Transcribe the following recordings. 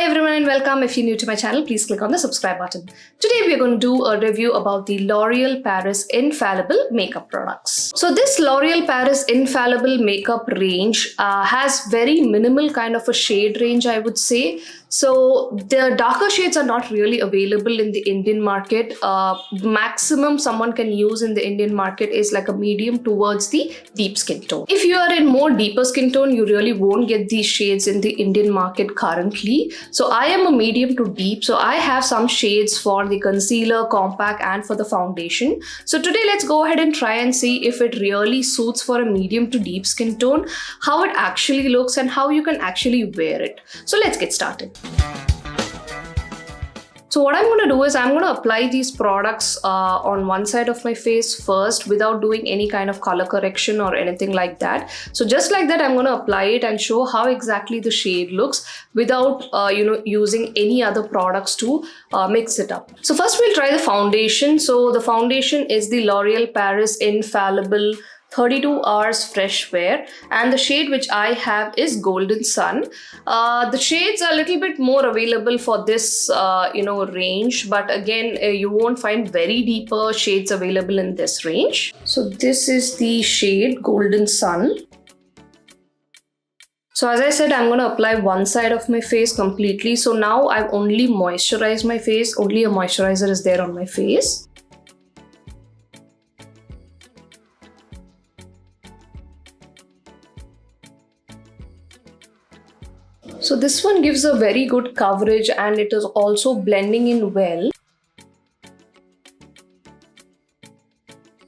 Hi everyone and welcome. If you're new to my channel, please click on the subscribe button. Today we are going to do a review about the L'Oréal Paris Infallible makeup products. So this L'Oréal Paris Infallible makeup range has very minimal kind of a shade range, I would say. So the darker shades are not really available in the Indian market. Maximum someone can use in the Indian market is like a medium towards the deep skin tone. If you are in more deeper skin tone, you really won't get these shades in the Indian market currently. So I am a medium to deep. So I have some shades for the concealer, compact and for the foundation. So today let's go ahead and try and see if it really suits for a medium to deep skin tone, how it actually looks and how you can actually wear it. So let's get started. So what I'm going to do is I'm going to apply these products on one side of my face first without doing any kind of color correction or anything like that. So just like that, I'm going to apply it and show how exactly the shade looks without using any other products to mix it up. So first we'll try the foundation. So the foundation is the L'Oréal Paris Infallible 32 hours fresh wear, and the shade which I have is Golden Sun. The shades are a little bit more available for this range, but again you won't find very deeper shades available in this range. So this is the shade Golden Sun. So as I said, I'm going to apply one side of my face completely. So now I've only moisturized my face, only a moisturizer is there on my face. So this one gives a very good coverage and it is also blending in well.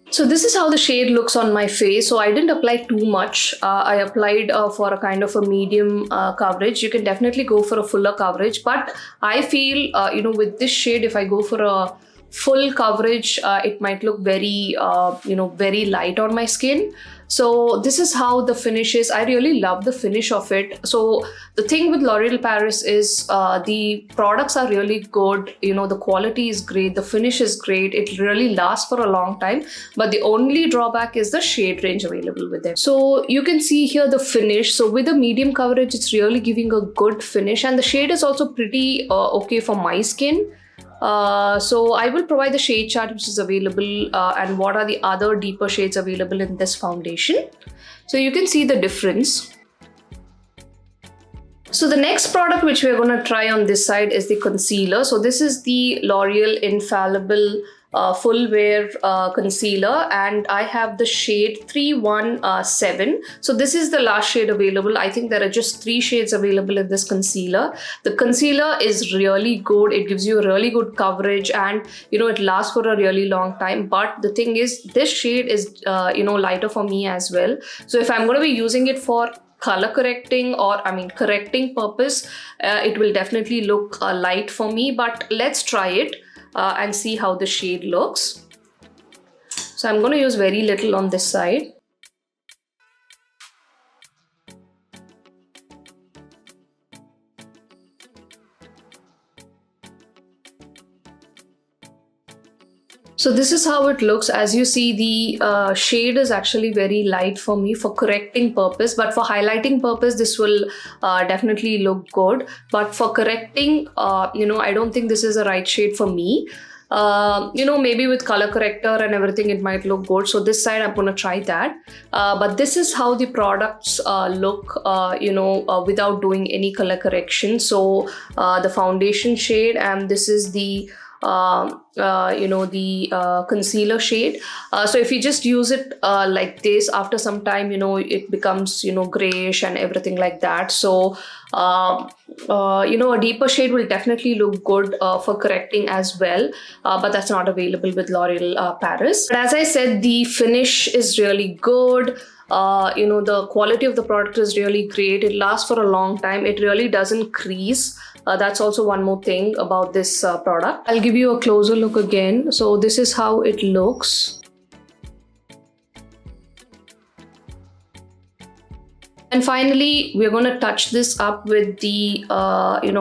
So this is how the shade looks on my face. So I didn't apply too much. I applied for a kind of a medium coverage. You can definitely go for a fuller coverage, but I feel with this shade, if I go for a full coverage, it might look very very light on my skin. So this is how the finish is. I really love the finish of it. So the thing with L'Oréal Paris is the products are really good. The quality is great. The finish is great. It really lasts for a long time. But the only drawback is the shade range available with it. So you can see here the finish. So with the medium coverage, it's really giving a good finish. And the shade is also pretty okay for my skin. So I will provide the shade chart which is available and what are the other deeper shades available in this foundation. So you can see the difference. So the next product which we're going to try on this side is the concealer. So this is the L'Oréal Infallible full wear concealer, and I have the shade 317. So this is the last shade available. I think there are just 3 shades available in this concealer. The concealer is really good. It gives you a really good coverage and it lasts for a really long time. But the thing is, this shade is lighter for me as well. So if I'm going to be using it for color correcting or correcting purpose, it will definitely look light for me. But let's try it and see how the shade looks. So I'm going to use very little on this side. So this is how it looks. As you see, the shade is actually very light for me for correcting purpose, but for highlighting purpose, this will definitely look good. But for correcting, I don't think this is the right shade for me. Maybe with color corrector and everything, it might look good. So this side, I'm going to try that. But this is how the products look, without doing any color correction. So the foundation shade, and this is the concealer shade. So if you just use it like this, after some time it becomes grayish and everything like that. So a deeper shade will definitely look good for correcting as well, but that's not available with L'Oréal Paris. But as I said, the finish is really good. The quality of the product is really great. It lasts for a long time. It really doesn't crease. That's also one more thing about this product. I'll give you a closer look again. So this is how it looks. And finally, we're going to touch this up with the,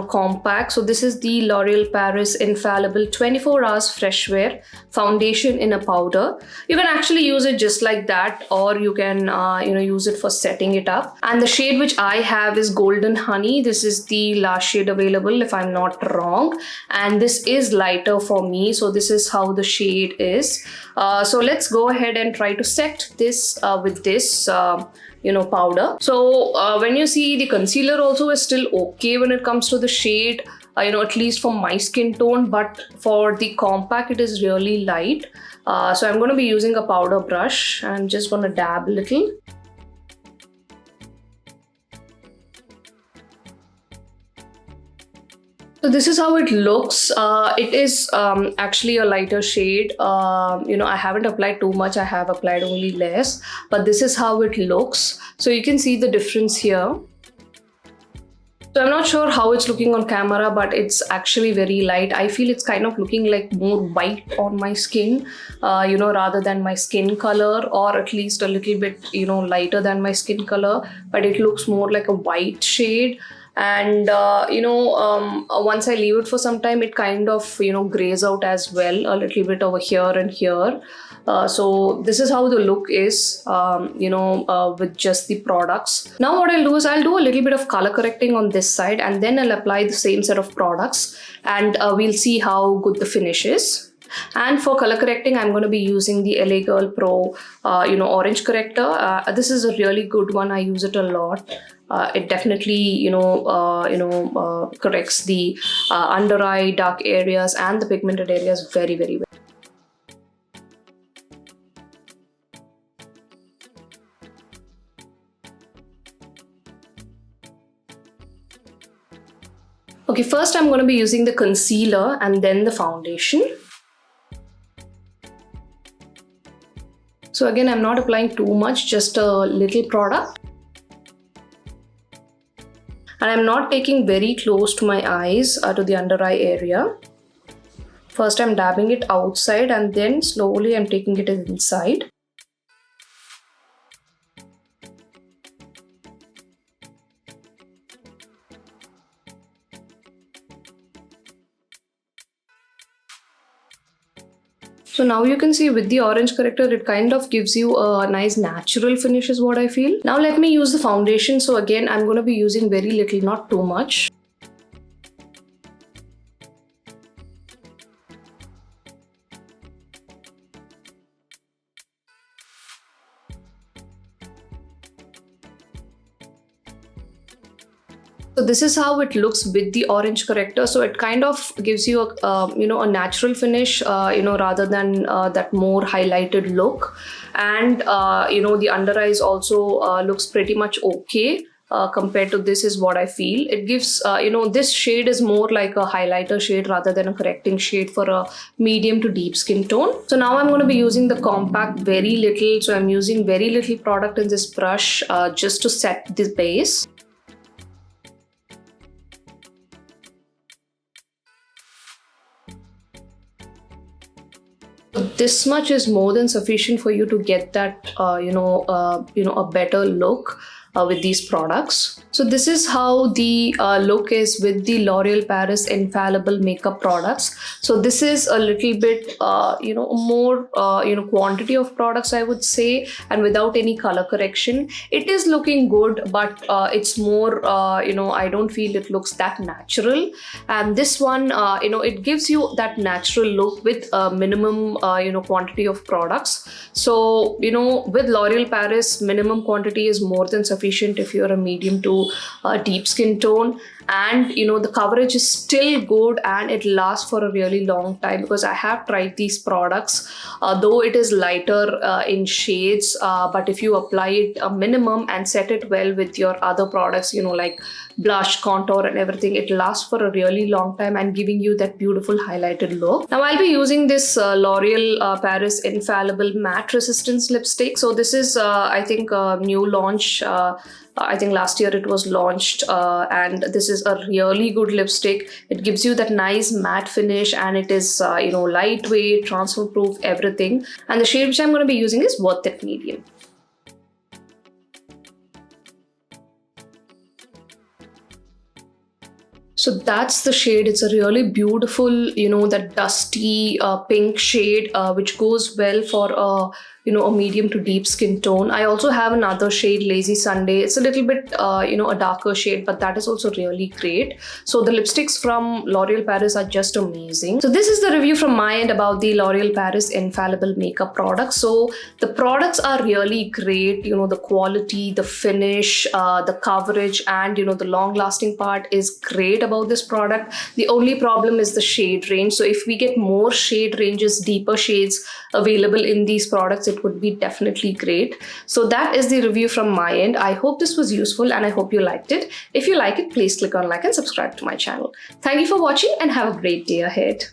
compact. So this is the L'Oréal Paris Infallible 24 Hours Fresh Wear Foundation in a powder. You can actually use it just like that, or you can, use it for setting it up. And the shade which I have is Golden Honey. This is the last shade available, if I'm not wrong. And this is lighter for me. So this is how the shade is. So let's go ahead and try to set this with this powder. So when you see, the concealer also is still okay when it comes to the shade, at least for my skin tone, but for the compact it is really light. So I'm going to be using a powder brush. I'm just going to dab a little. So this is how it looks. It is actually a lighter shade. I haven't applied too much. I have applied only less, but this is how it looks. So you can see the difference here. So I'm not sure how it's looking on camera, but it's actually very light. I feel it's kind of looking like more white on my skin, rather than my skin color, or at least a little bit, lighter than my skin color, but it looks more like a white shade. And once I leave it for some time, it kind of grays out as well, a little bit over here and here. So this is how the look is, with just the products. Now what I'll do is I'll do a little bit of color correcting on this side, and then I'll apply the same set of products, and we'll see how good the finish is. And for color correcting, I'm going to be using the LA Girl Pro, orange corrector. This is a really good one. I use it a lot. It definitely, corrects the under eye, dark areas, and the pigmented areas very, very well. Okay, first I'm going to be using the concealer and then the foundation. So again, I'm not applying too much, just a little product. And I'm not taking very close to my eyes, to the under eye area. First I'm dabbing it outside, and then slowly I'm taking it inside. So now you can see with the orange corrector, it kind of gives you a nice natural finish is what I feel. Now let me use the foundation. So again, I'm going to be using very little, not too much. So this is how it looks with the orange corrector. So it kind of gives you a natural finish, rather than that more highlighted look. And the under eyes also looks pretty much okay. Compared to this is what I feel. It gives, this shade is more like a highlighter shade rather than a correcting shade for a medium to deep skin tone. So now I'm going to be using the compact very little. So I'm using very little product in this brush just to set this base. This much is more than sufficient for you to get that, a better look with these products. So this is how the look is with the L'Oréal Paris Infallible makeup products. So this is a little bit, more, quantity of products, I would say, and without any color correction. It is looking good, but it's more, I don't feel it looks that natural. And this one, it gives you that natural look with a minimum, quantity of products. So, with L'Oréal Paris, minimum quantity is more than sufficient if you're a medium to deep skin tone. And the coverage is still good, and it lasts for a really long time, because I have tried these products, though it is lighter in shades, but if you apply it a minimum and set it well with your other products, like blush, contour and everything, it lasts for a really long time and giving you that beautiful highlighted look. Now I'll be using this L'Oréal Paris Infallible Matte Resistance Lipstick. So this is I think a new launch. I think last year it was launched, and this is a really good lipstick. It gives you that nice matte finish, and it is lightweight, transfer proof, everything. And the shade which I'm going to be using is Worth It Medium. So that's the shade. It's a really beautiful, that dusty pink shade, which goes well for a medium to deep skin tone. I also have another shade, Lazy Sunday. It's a little bit, a darker shade, but that is also really great. So the lipsticks from L'Oréal Paris are just amazing. So this is the review from my end about the L'Oréal Paris Infallible makeup products. So the products are really great. The quality, the finish, the coverage, and the long lasting part is great about this product. The only problem is the shade range. So if we get more shade ranges, deeper shades available in these products, it would be definitely great. So that is the review from my end. I hope this was useful and I hope you liked it. If you like it, please click on like and subscribe to my channel. Thank you for watching and have a great day ahead.